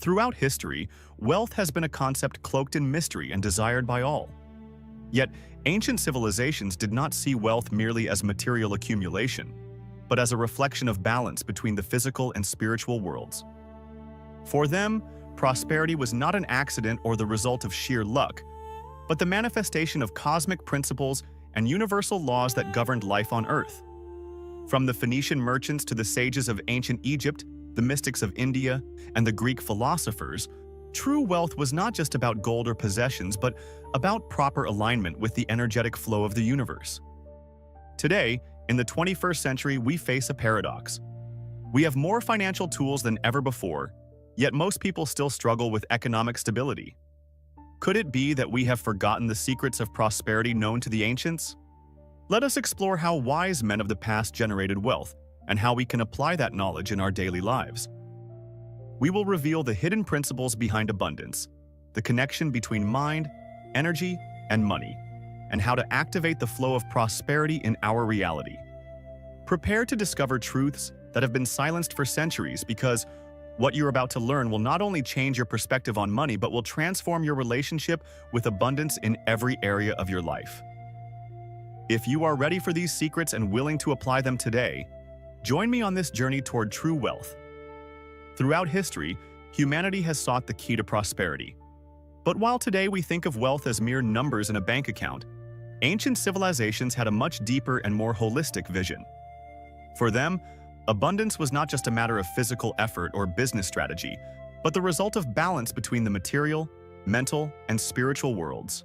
Throughout history, wealth has been a concept cloaked in mystery and desired by all. Yet, ancient civilizations did not see wealth merely as material accumulation, but as a reflection of balance between the physical and spiritual worlds. For them, prosperity was not an accident or the result of sheer luck, but the manifestation of cosmic principles and universal laws that governed life on Earth. From the Phoenician merchants to the sages of ancient Egypt, the mystics of India, and the Greek philosophers, true wealth was not just about gold or possessions, but about proper alignment with the energetic flow of the universe. Today, in the 21st century, we face a paradox. We have more financial tools than ever before, yet most people still struggle with economic stability. Could it be that we have forgotten the secrets of prosperity known to the ancients? Let us explore how wise men of the past generated wealth and how we can apply that knowledge in our daily lives. We will reveal the hidden principles behind abundance, the connection between mind, energy, and money, and how to activate the flow of prosperity in our reality. Prepare to discover truths that have been silenced for centuries, because what you're about to learn will not only change your perspective on money, but will transform your relationship with abundance in every area of your life. If you are ready for these secrets and willing to apply them today, join me on this journey toward true wealth. Throughout history, humanity has sought the key to prosperity. But while today we think of wealth as mere numbers in a bank account, ancient civilizations had a much deeper and more holistic vision. For them, abundance was not just a matter of physical effort or business strategy, but the result of balance between the material, mental, and spiritual worlds.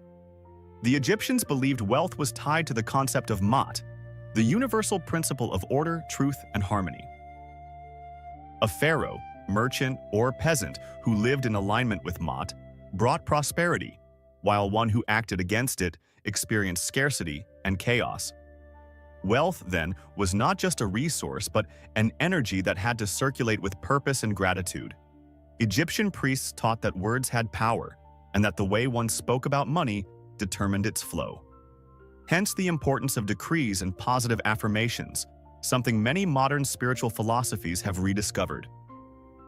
The Egyptians believed wealth was tied to the concept of Maat, the universal principle of order, truth, and harmony. A pharaoh, merchant, or peasant who lived in alignment with Maat brought prosperity, while one who acted against it experienced scarcity and chaos. Wealth, then, was not just a resource, but an energy that had to circulate with purpose and gratitude. Egyptian priests taught that words had power, and that the way one spoke about money determined its flow. Hence the importance of decrees and positive affirmations, something many modern spiritual philosophies have rediscovered.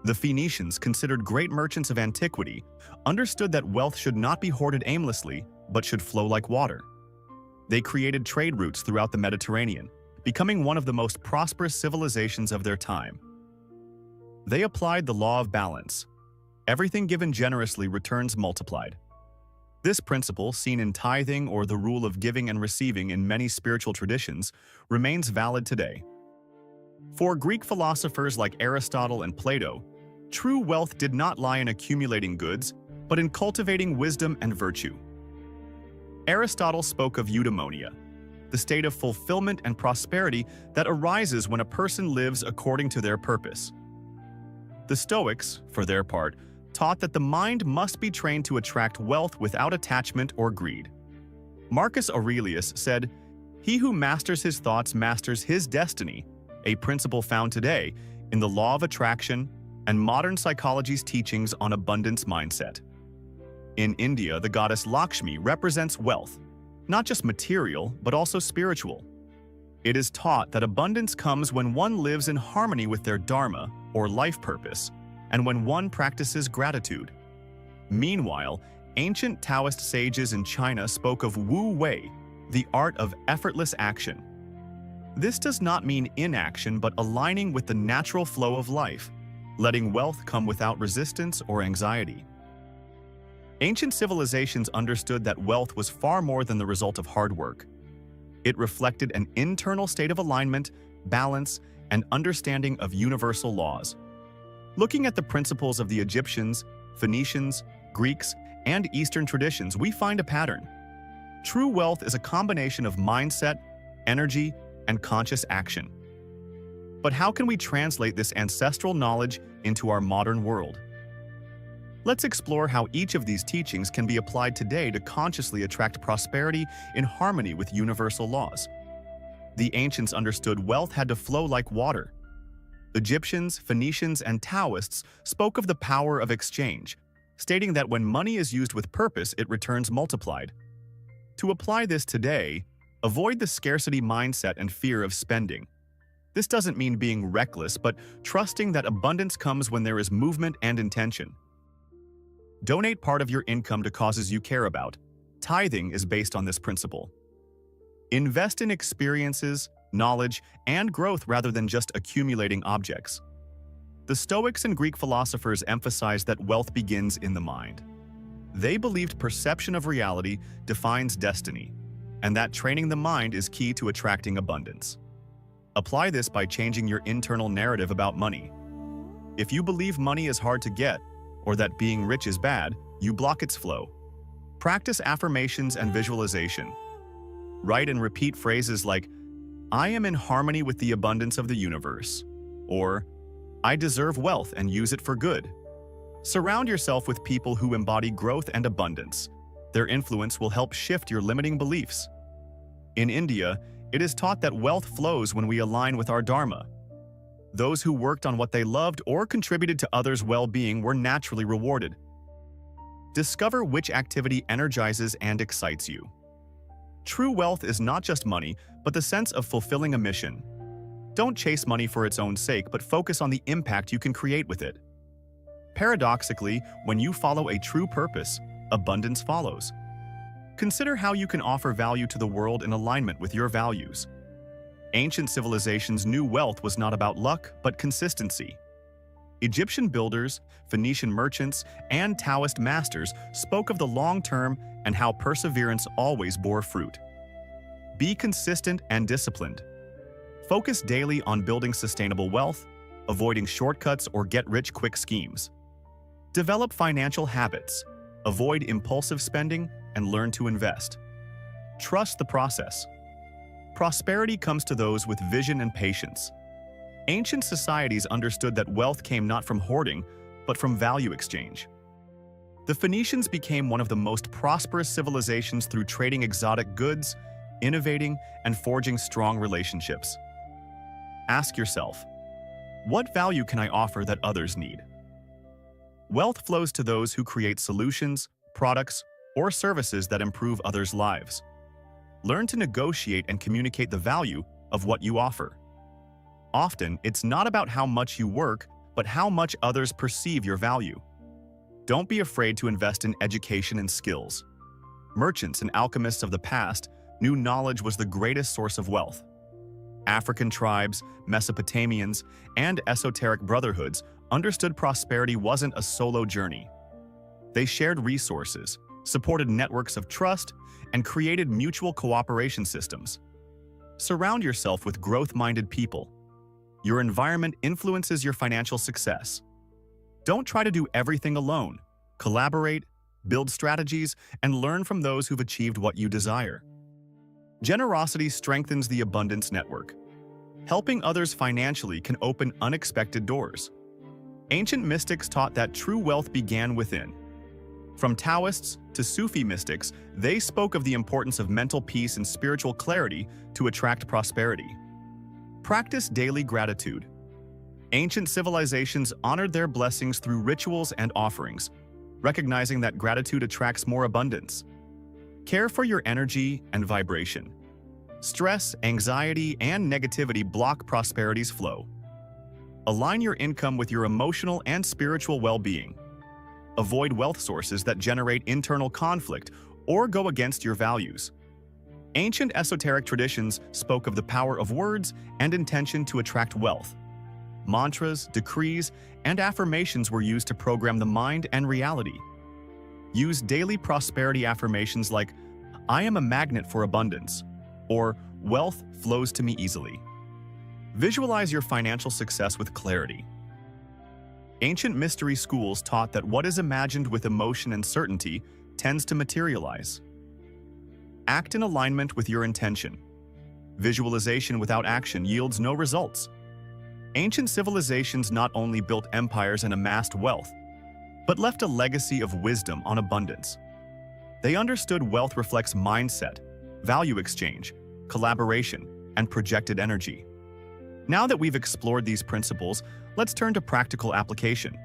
The Phoenicians, considered great merchants of antiquity, understood that wealth should not be hoarded aimlessly, but should flow like water. They created trade routes throughout the Mediterranean, becoming one of the most prosperous civilizations of their time. They applied the law of balance. Everything given generously returns multiplied. This principle, seen in tithing or the rule of giving and receiving in many spiritual traditions, remains valid today. For Greek philosophers like Aristotle and Plato, true wealth did not lie in accumulating goods, but in cultivating wisdom and virtue. Aristotle spoke of eudaimonia, the state of fulfillment and prosperity that arises when a person lives according to their purpose. The Stoics, for their part, taught that the mind must be trained to attract wealth without attachment or greed. Marcus Aurelius said, "He who masters his thoughts masters his destiny," a principle found today in the law of attraction and modern psychology's teachings on abundance mindset. In India, the goddess Lakshmi represents wealth, not just material, but also spiritual. It is taught that abundance comes when one lives in harmony with their dharma, or life purpose, and when one practices gratitude. Meanwhile, ancient Taoist sages in China spoke of Wu Wei, the art of effortless action. This does not mean inaction, but aligning with the natural flow of life, letting wealth come without resistance or anxiety. Ancient civilizations understood that wealth was far more than the result of hard work. It reflected an internal state of alignment, balance, and understanding of universal laws. Looking at the principles of the Egyptians, Phoenicians, Greeks, and Eastern traditions, we find a pattern. True wealth is a combination of mindset, energy, and conscious action. But how can we translate this ancestral knowledge into our modern world? Let's explore how each of these teachings can be applied today to consciously attract prosperity in harmony with universal laws. The ancients understood wealth had to flow like water. Egyptians, Phoenicians, and Taoists spoke of the power of exchange, stating that when money is used with purpose, it returns multiplied. To apply this today, avoid the scarcity mindset and fear of spending. This doesn't mean being reckless, but trusting that abundance comes when there is movement and intention. Donate part of your income to causes you care about. Tithing is based on this principle. Invest in experiences, knowledge, and growth rather than just accumulating objects. The Stoics and Greek philosophers emphasized that wealth begins in the mind. They believed perception of reality defines destiny, and that training the mind is key to attracting abundance. Apply this by changing your internal narrative about money. If you believe money is hard to get, or that being rich is bad, you block its flow. Practice affirmations and visualization. Write and repeat phrases like, "I am in harmony with the abundance of the universe," or "I deserve wealth and use it for good." Surround yourself with people who embody growth and abundance. Their influence will help shift your limiting beliefs. In India, it is taught that wealth flows when we align with our dharma. Those who worked on what they loved or contributed to others' well-being were naturally rewarded. Discover which activity energizes and excites you. True wealth is not just money, but the sense of fulfilling a mission. Don't chase money for its own sake, but focus on the impact you can create with it. Paradoxically, when you follow a true purpose, abundance follows. Consider how you can offer value to the world in alignment with your values. Ancient civilizations knew wealth was not about luck, but consistency. Egyptian builders, Phoenician merchants, and Taoist masters spoke of the long term and how perseverance always bore fruit. Be consistent and disciplined. Focus daily on building sustainable wealth, avoiding shortcuts or get-rich-quick schemes. Develop financial habits, avoid impulsive spending, and learn to invest. Trust the process. Prosperity comes to those with vision and patience. Ancient societies understood that wealth came not from hoarding, but from value exchange. The Phoenicians became one of the most prosperous civilizations through trading exotic goods, innovating, and forging strong relationships. Ask yourself, what value can I offer that others need? Wealth flows to those who create solutions, products, or services that improve others' lives. Learn to negotiate and communicate the value of what you offer. Often, it's not about how much you work, but how much others perceive your value. Don't be afraid to invest in education and skills. Merchants and alchemists of the past knew knowledge was the greatest source of wealth. African tribes, Mesopotamians, and esoteric brotherhoods understood prosperity wasn't a solo journey. They shared resources, supported networks of trust, and created mutual cooperation systems. Surround yourself with growth-minded people. Your environment influences your financial success. Don't try to do everything alone. Collaborate, build strategies, and learn from those who've achieved what you desire. Generosity strengthens the abundance network. Helping others financially can open unexpected doors. Ancient mystics taught that true wealth began within. From Taoists to Sufi mystics, they spoke of the importance of mental peace and spiritual clarity to attract prosperity. Practice daily gratitude. Ancient civilizations honored their blessings through rituals and offerings, recognizing that gratitude attracts more abundance. Care for your energy and vibration. Stress, anxiety, and negativity block prosperity's flow. Align your income with your emotional and spiritual well-being. Avoid wealth sources that generate internal conflict or go against your values. Ancient esoteric traditions spoke of the power of words and intention to attract wealth. Mantras, decrees, and affirmations were used to program the mind and reality. Use daily prosperity affirmations like, "I am a magnet for abundance," or "Wealth flows to me easily." Visualize your financial success with clarity. Ancient mystery schools taught that what is imagined with emotion and certainty tends to materialize. Act in alignment with your intention. Visualization without action yields no results. Ancient civilizations not only built empires and amassed wealth, but left a legacy of wisdom on abundance. They understood wealth reflects mindset, value exchange, collaboration, and projected energy. Now that we've explored these principles, let's turn to practical application.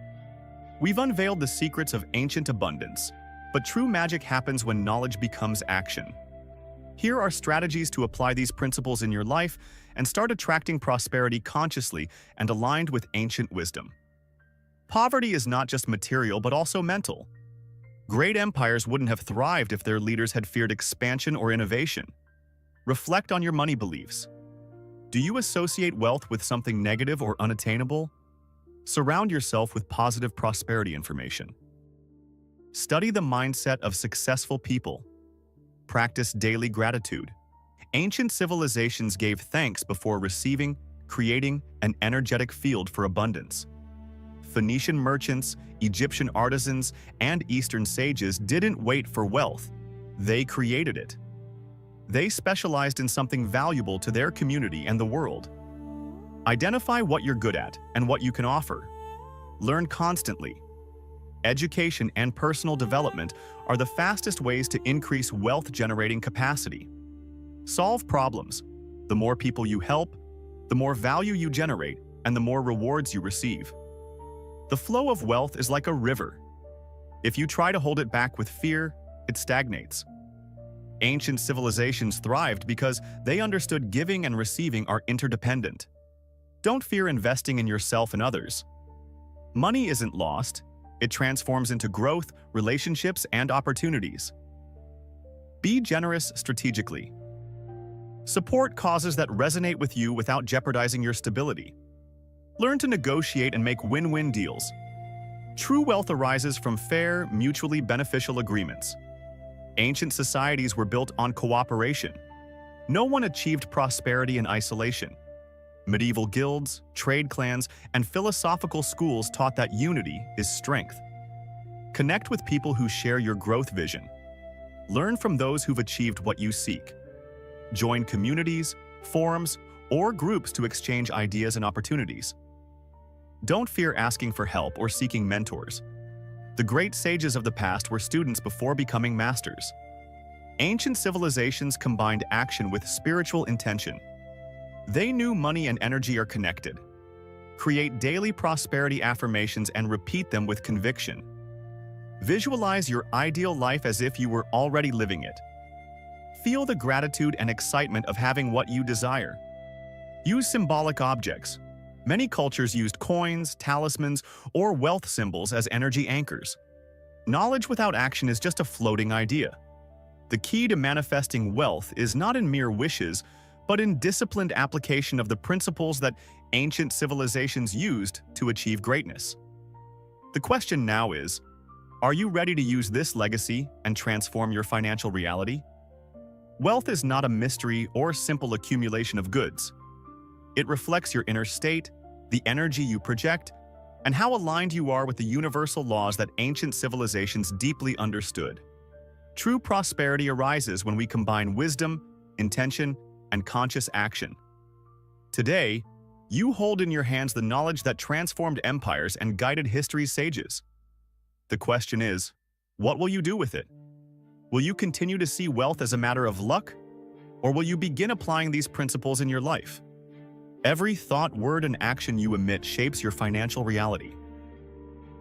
We've unveiled the secrets of ancient abundance, but true magic happens when knowledge becomes action. Here are strategies to apply these principles in your life and start attracting prosperity consciously and aligned with ancient wisdom. Poverty is not just material but also mental. Great empires wouldn't have thrived if their leaders had feared expansion or innovation. Reflect on your money beliefs. Do you associate wealth with something negative or unattainable? Surround yourself with positive prosperity information. Study the mindset of successful people. Practice daily gratitude. Ancient civilizations gave thanks before receiving, creating an energetic field for abundance. Phoenician merchants, Egyptian artisans, and Eastern sages didn't wait for wealth. They created it. They specialized in something valuable to their community and the world. Identify what you're good at and what you can offer. Learn constantly. Education and personal development are the fastest ways to increase wealth-generating capacity. Solve problems. The more people you help, the more value you generate, and the more rewards you receive. The flow of wealth is like a river. If you try to hold it back with fear, it stagnates. Ancient civilizations thrived because they understood giving and receiving are interdependent. Don't fear investing in yourself and others. Money isn't lost. It transforms into growth, relationships, and opportunities. Be generous strategically. Support causes that resonate with you without jeopardizing your stability. Learn to negotiate and make win-win deals. True wealth arises from fair, mutually beneficial agreements. Ancient societies were built on cooperation. No one achieved prosperity in isolation. Medieval guilds, trade clans, and philosophical schools taught that unity is strength. Connect with people who share your growth vision. Learn from those who've achieved what you seek. Join communities, forums, or groups to exchange ideas and opportunities. Don't fear asking for help or seeking mentors. The great sages of the past were students before becoming masters. Ancient civilizations combined action with spiritual intention. They knew money and energy are connected. Create daily prosperity affirmations and repeat them with conviction. Visualize your ideal life as if you were already living it. Feel the gratitude and excitement of having what you desire. Use symbolic objects. Many cultures used coins, talismans, or wealth symbols as energy anchors. Knowledge without action is just a floating idea. The key to manifesting wealth is not in mere wishes, but in disciplined application of the principles that ancient civilizations used to achieve greatness. The question now is, are you ready to use this legacy and transform your financial reality? Wealth is not a mystery or simple accumulation of goods. It reflects your inner state, the energy you project, and how aligned you are with the universal laws that ancient civilizations deeply understood. True prosperity arises when we combine wisdom, intention, and conscious action. Today, you hold in your hands the knowledge that transformed empires and guided history's sages. The question is, what will you do with it? Will you continue to see wealth as a matter of luck, or will you begin applying these principles in your life? Every thought, word, and action you emit shapes your financial reality.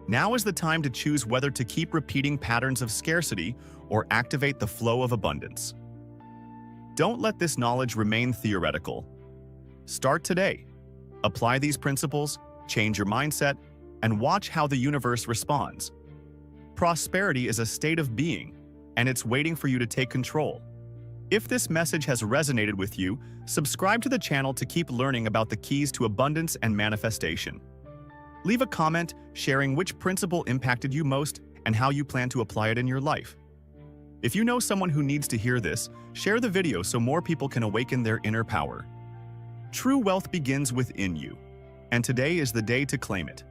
Now is the time to choose whether to keep repeating patterns of scarcity or activate the flow of abundance. Don't let this knowledge remain theoretical. Start today. Apply these principles, change your mindset, and watch how the universe responds. Prosperity is a state of being, and it's waiting for you to take control. If this message has resonated with you, subscribe to the channel to keep learning about the keys to abundance and manifestation. Leave a comment sharing which principle impacted you most and how you plan to apply it in your life. If you know someone who needs to hear this, share the video so more people can awaken their inner power. True wealth begins within you, and today is the day to claim it.